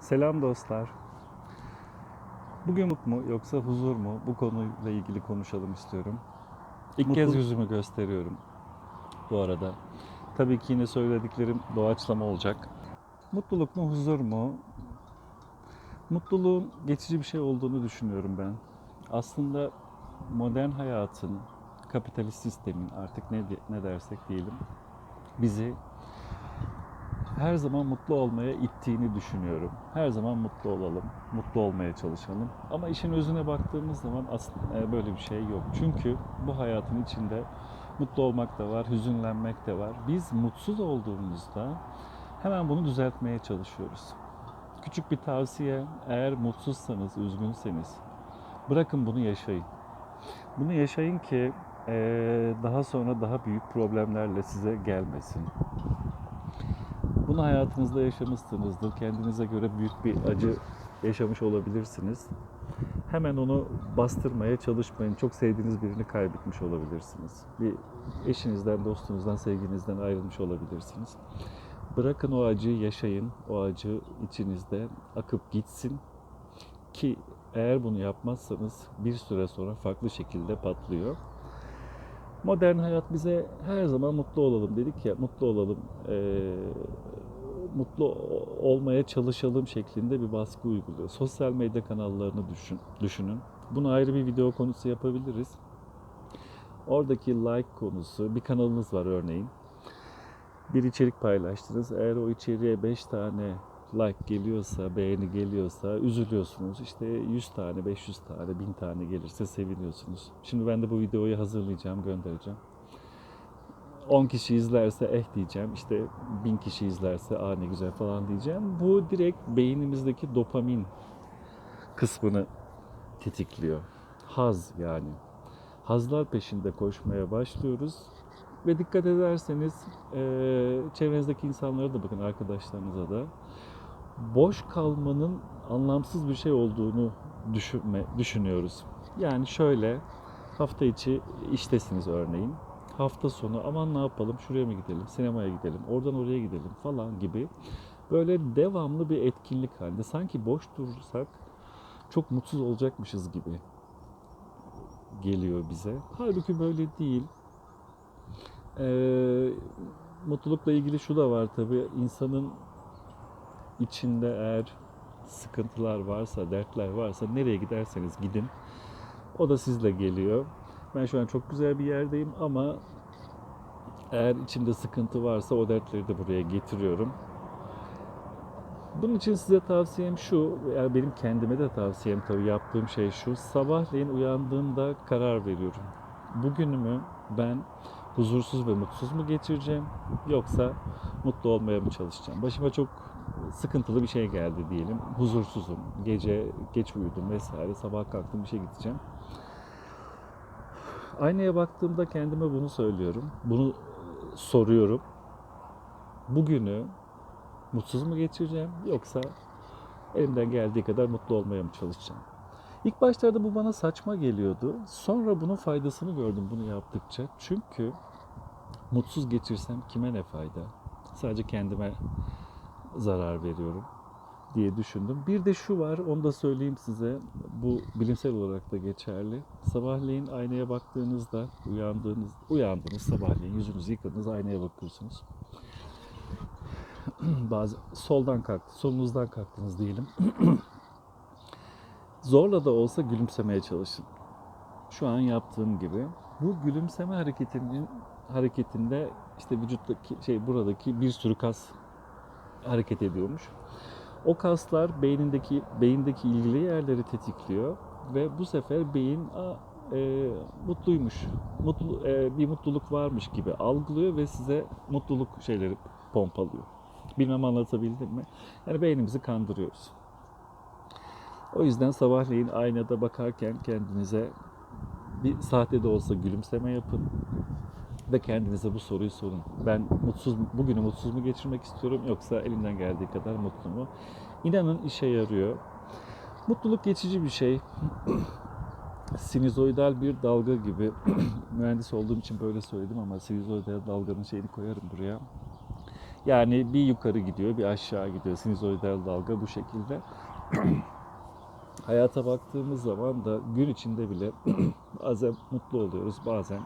Selam dostlar. Bugün mutlu mu yoksa huzur mu? Bu konuyla ilgili konuşalım istiyorum. İlk kez yüzümü gösteriyorum bu arada. Tabii ki yine söylediklerim doğaçlama olacak. Mutluluk mu huzur mu? Mutluluğun geçici bir şey olduğunu düşünüyorum ben. Aslında modern hayatın, kapitalist sistemin artık ne dersek diyelim bizi her zaman mutlu olmaya ittiğini düşünüyorum. Her zaman mutlu olalım, mutlu olmaya çalışalım. Ama işin özüne baktığımız zaman aslında böyle bir şey yok. Çünkü bu hayatın içinde mutlu olmak da var, hüzünlenmek de var. Biz mutsuz olduğumuzda hemen bunu düzeltmeye çalışıyoruz. Küçük bir tavsiye, eğer mutsuzsanız, üzgünseniz bırakın bunu yaşayın. Bunu yaşayın ki daha sonra daha büyük problemlerle size gelmesin. Bunu hayatınızda yaşamışsınızdır. Kendinize göre büyük bir acı yaşamış olabilirsiniz. Hemen onu bastırmaya çalışmayın. Çok sevdiğiniz birini kaybetmiş olabilirsiniz. Bir eşinizden, dostunuzdan, sevginizden ayrılmış olabilirsiniz. Bırakın o acıyı yaşayın. O acı içinizde akıp gitsin ki eğer bunu yapmazsanız bir süre sonra farklı şekilde patlıyor. Modern hayat bize her zaman mutlu olalım dedik ya, mutlu olalım, mutlu olmaya çalışalım şeklinde bir baskı uyguluyor. Sosyal medya kanallarını düşünün. Bunu ayrı bir video konusu yapabiliriz. Oradaki like konusu, bir kanalınız var örneğin. Bir içerik paylaştınız. Eğer o içeriğe 5 tane like geliyorsa, beğeni geliyorsa üzülüyorsunuz. İşte 100 tane, 500 tane, 1000 tane gelirse seviniyorsunuz. Şimdi ben de bu videoyu hazırlayacağım, göndereceğim. 10 kişi izlerse diyeceğim, işte 1000 kişi izlerse ne güzel falan diyeceğim. Bu direkt beynimizdeki dopamin kısmını tetikliyor. Haz yani. Hazlar peşinde koşmaya başlıyoruz. Ve dikkat ederseniz çevrenizdeki insanlara da bakın, arkadaşlarınıza da. Boş kalmanın anlamsız bir şey olduğunu düşünüyoruz. Yani şöyle, hafta içi iştesiniz örneğin. Hafta sonu aman ne yapalım, şuraya mı gidelim, sinemaya gidelim, oradan oraya gidelim falan gibi. Böyle devamlı bir etkinlik halinde. Sanki boş durursak çok mutsuz olacakmışız gibi geliyor bize. Halbuki böyle değil. Ee, Mutlulukla ilgili şu da var tabii. İnsanın içinde eğer sıkıntılar varsa, dertler varsa nereye giderseniz gidin. O da sizle geliyor. Ben şu an çok güzel bir yerdeyim ama eğer içimde sıkıntı varsa o dertleri de buraya getiriyorum. Bunun için size tavsiyem şu, yani benim kendime de tavsiyem tabii, yaptığım şey şu. Sabahleyin uyandığımda karar veriyorum. Bugünümü ben huzursuz ve mutsuz mu geçireceğim yoksa mutlu olmaya mı çalışacağım? Başıma çok sıkıntılı bir şey geldi diyelim. Huzursuzum. Gece geç uyudum vesaire. Sabah kalktım, işe gideceğim. Aynaya baktığımda kendime bunu söylüyorum. Bunu soruyorum. Bugünü mutsuz mu geçireceğim yoksa elimden geldiği kadar mutlu olmaya mı çalışacağım? İlk başlarda bu bana saçma geliyordu. Sonra bunun faydasını gördüm bunu yaptıkça. Çünkü mutsuz geçirsem kime ne fayda? Sadece kendime zarar veriyorum diye düşündüm. Bir de şu var, onu da söyleyeyim size. Bu bilimsel olarak da geçerli. Sabahleyin aynaya baktığınızda, uyandınız sabahleyin, yüzünüzü yıkadınız, aynaya bakıyorsunuz. Solunuzdan kalktınız diyelim. Zorla da olsa gülümsemeye çalışın. Şu an yaptığım gibi. Bu gülümseme hareketinde işte vücuttaki buradaki bir sürü kas hareket ediyormuş. O kaslar beyindeki ilgili yerleri tetikliyor ve bu sefer beyin mutluymuş, bir mutluluk varmış gibi algılıyor ve size mutluluk şeyleri pompalıyor. Bilmem anlatabildim mi? Yani beynimizi kandırıyoruz. O yüzden sabahleyin aynada bakarken kendinize bir sahte de olsa gülümseme yapın ve kendinize bu soruyu sorun. Bugünü mutsuz mu geçirmek istiyorum yoksa elimden geldiği kadar mutlu mu? İnanın işe yarıyor. Mutluluk geçici bir şey. Sinüzoidal bir dalga gibi. Mühendis olduğum için böyle söyledim ama sinüzoidal dalganın şeyini koyarım buraya. Yani bir yukarı gidiyor, bir aşağı gidiyor. Sinüzoidal dalga bu şekilde. Hayata baktığımız zaman da gün içinde bile bazen mutlu oluyoruz, bazen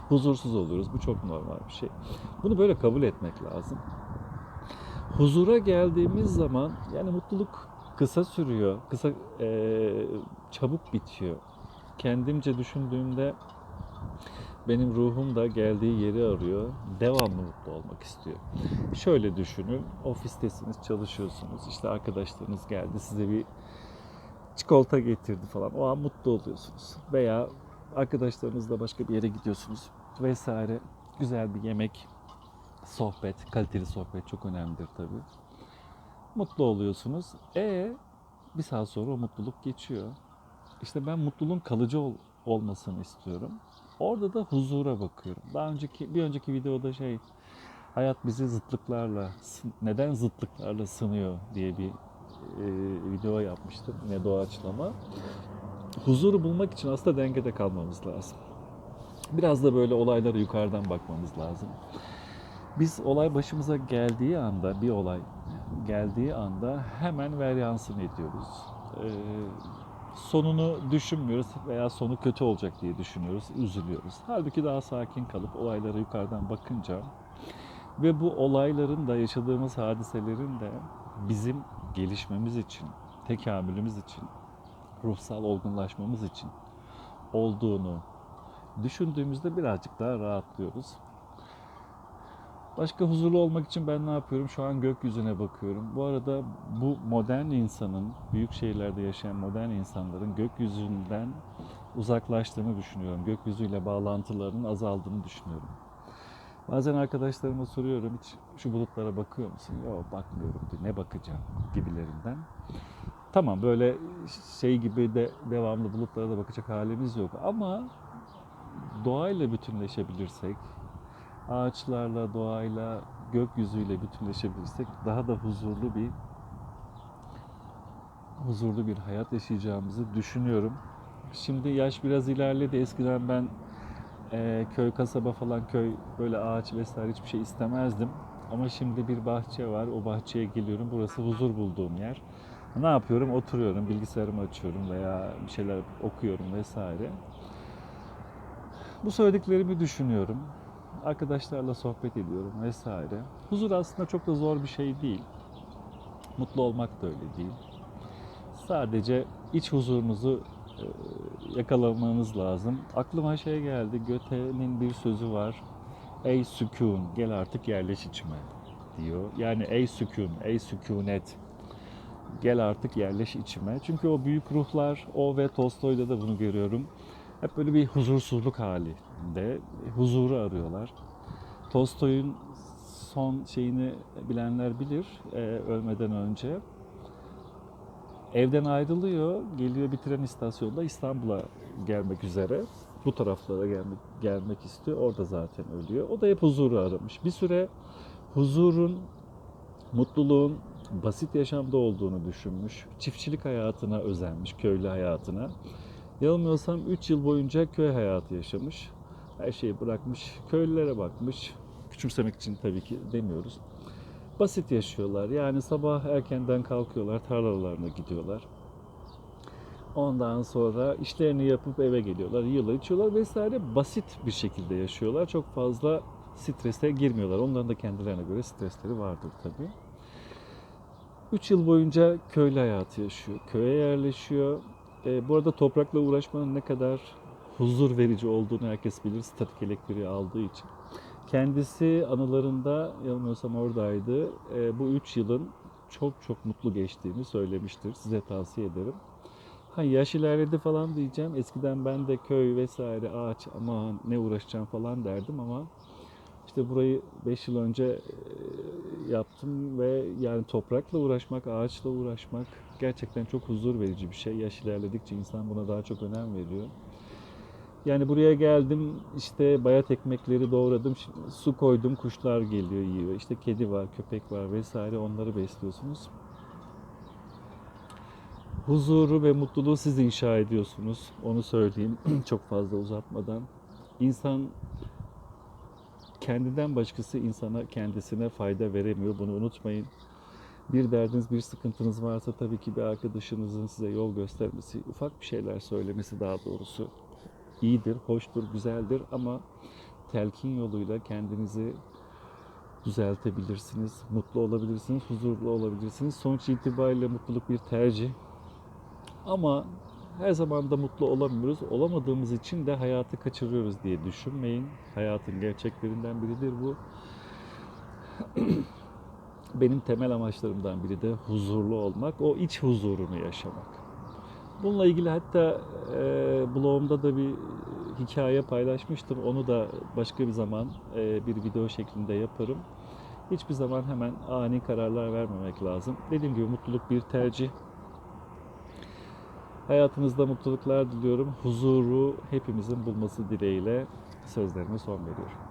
huzursuz oluyoruz. Bu çok normal bir şey. Bunu böyle kabul etmek lazım. Huzura geldiğimiz zaman yani mutluluk kısa sürüyor, çabuk bitiyor. Kendimce düşündüğümde benim ruhum da geldiği yeri arıyor. Devamlı mutlu olmak istiyor. Şöyle düşünün, ofistesiniz, çalışıyorsunuz. İşte arkadaşlarınız geldi, size bir çikolata getirdi falan. O an mutlu oluyorsunuz. Veya arkadaşlarınızla başka bir yere gidiyorsunuz vesaire. Güzel bir yemek, sohbet, kaliteli sohbet çok önemlidir tabii. Mutlu oluyorsunuz. Bir saat sonra o mutluluk geçiyor. İşte ben mutluluğun kalıcı olmasını istiyorum. Orada da huzura bakıyorum. Bir önceki videoda hayat bizi neden zıtlıklarla sınıyor diye bir video yapmıştım. Yine doğaçlama. Huzuru bulmak için aslında dengede kalmamız lazım. Biraz da böyle olaylara yukarıdan bakmamız lazım. Biz olay başımıza bir olay geldiği anda hemen varyansını ediyoruz. Sonunu düşünmüyoruz veya sonu kötü olacak diye düşünüyoruz, üzülüyoruz. Halbuki daha sakin kalıp olaylara yukarıdan bakınca ve bu olayların da yaşadığımız hadiselerin de bizim gelişmemiz için, tekamülümüz için, ruhsal olgunlaşmamız için olduğunu düşündüğümüzde birazcık daha rahatlıyoruz. Başka huzurlu olmak için ben ne yapıyorum? Şu an gökyüzüne bakıyorum. Bu arada bu büyük şehirlerde yaşayan modern insanların gökyüzünden uzaklaştığını düşünüyorum. Gökyüzüyle bağlantılarının azaldığını düşünüyorum. Bazen arkadaşlarıma soruyorum, hiç şu bulutlara bakıyor musun? Yok, bakmıyorum diyor. Ne bakacağım gibilerinden. Tamam, böyle gibi de devamlı bulutlara da bakacak halimiz yok. Ama doğayla bütünleşebilirsek, ağaçlarla, doğayla, gökyüzüyle bütünleşebilirsek daha da huzurlu bir hayat yaşayacağımızı düşünüyorum. Şimdi yaş biraz ilerledi. Eskiden ben köy, kasaba falan, böyle ağaç vesaire hiçbir şey istemezdim. Ama şimdi bir bahçe var. O bahçeye geliyorum. Burası huzur bulduğum yer. Ne yapıyorum? Oturuyorum, bilgisayarımı açıyorum veya bir şeyler okuyorum vesaire. Bu söylediklerimi düşünüyorum. Arkadaşlarla sohbet ediyorum vesaire. Huzur aslında çok da zor bir şey değil. Mutlu olmak da öyle değil. Sadece iç huzurunuzu yakalamanız lazım. Aklıma geldi. Goethe'nin bir sözü var. Ey sükun, gel artık yerleş içime diyor. Yani ey sükun, ey sükunet, gel artık yerleş içime. Çünkü o büyük ruhlar, o ve Tolstoy'da da bunu görüyorum. Hep böyle bir huzursuzluk halinde, huzuru arıyorlar. Tolstoy'un son şeyini bilenler bilir, ölmeden önce. Evden ayrılıyor, geliyor bir tren istasyonunda İstanbul'a gelmek üzere. Bu taraflara gelmek istiyor, orada zaten ölüyor. O da hep huzuru aramış. Bir süre huzurun, mutluluğun basit yaşamda olduğunu düşünmüş. Çiftçilik hayatına özenmiş, köylü hayatına. Yanılmıyorsam 3 yıl boyunca köy hayatı yaşamış. Her şeyi bırakmış, köylülere bakmış. Küçümsemek için tabii ki demiyoruz. Basit yaşıyorlar. Yani sabah erkenden kalkıyorlar, tarlalarına gidiyorlar. Ondan sonra işlerini yapıp eve geliyorlar, yiyorlar, içiyorlar vesaire. Basit bir şekilde yaşıyorlar. Çok fazla strese girmiyorlar. Onların da kendilerine göre stresleri vardır tabii. 3 yıl boyunca köylü hayatı yaşıyor. Köye yerleşiyor. Bu arada toprakla uğraşmanın ne kadar huzur verici olduğunu herkes bilir. Statik elektriği aldığı için. Kendisi anılarında, yanılmıyorsam oradaydı, bu 3 yılın çok çok mutlu geçtiğini söylemiştir. Size tavsiye ederim. Yaş ilerledi falan diyeceğim. Eskiden ben de köy vesaire, ağaç, aman ne uğraşacağım falan derdim ama işte burayı 5 yıl önce yaptım ve yani toprakla uğraşmak, ağaçla uğraşmak gerçekten çok huzur verici bir şey. Yaş ilerledikçe insan buna daha çok önem veriyor. Yani buraya geldim, işte bayat ekmekleri doğradım, su koydum, kuşlar geliyor yiyor. İşte kedi var, köpek var vesaire, onları besliyorsunuz. Huzuru ve mutluluğu siz inşa ediyorsunuz. Onu söyleyeyim çok fazla uzatmadan. İnsan kendinden başkası insana kendisine fayda veremiyor. Bunu unutmayın. Bir derdiniz, bir sıkıntınız varsa tabii ki bir arkadaşınızın size yol göstermesi, ufak bir şeyler söylemesi daha doğrusu iyidir, hoştur, güzeldir ama telkin yoluyla kendinizi düzeltebilirsiniz, mutlu olabilirsiniz, huzurlu olabilirsiniz. Sonuç itibariyle mutluluk bir tercih. Ama her zaman da mutlu olamıyoruz. Olamadığımız için de hayatı kaçırıyoruz diye düşünmeyin. Hayatın gerçeklerinden biridir bu. Benim temel amaçlarımdan biri de huzurlu olmak, o iç huzurunu yaşamak. Bununla ilgili hatta blogumda da bir hikaye paylaşmıştım. Onu da başka bir zaman bir video şeklinde yaparım. Hiçbir zaman hemen ani kararlar vermemek lazım. Dediğim gibi mutluluk bir tercih. Hayatınızda mutluluklar diliyorum. Huzuru hepimizin bulması dileğiyle sözlerime son veriyorum.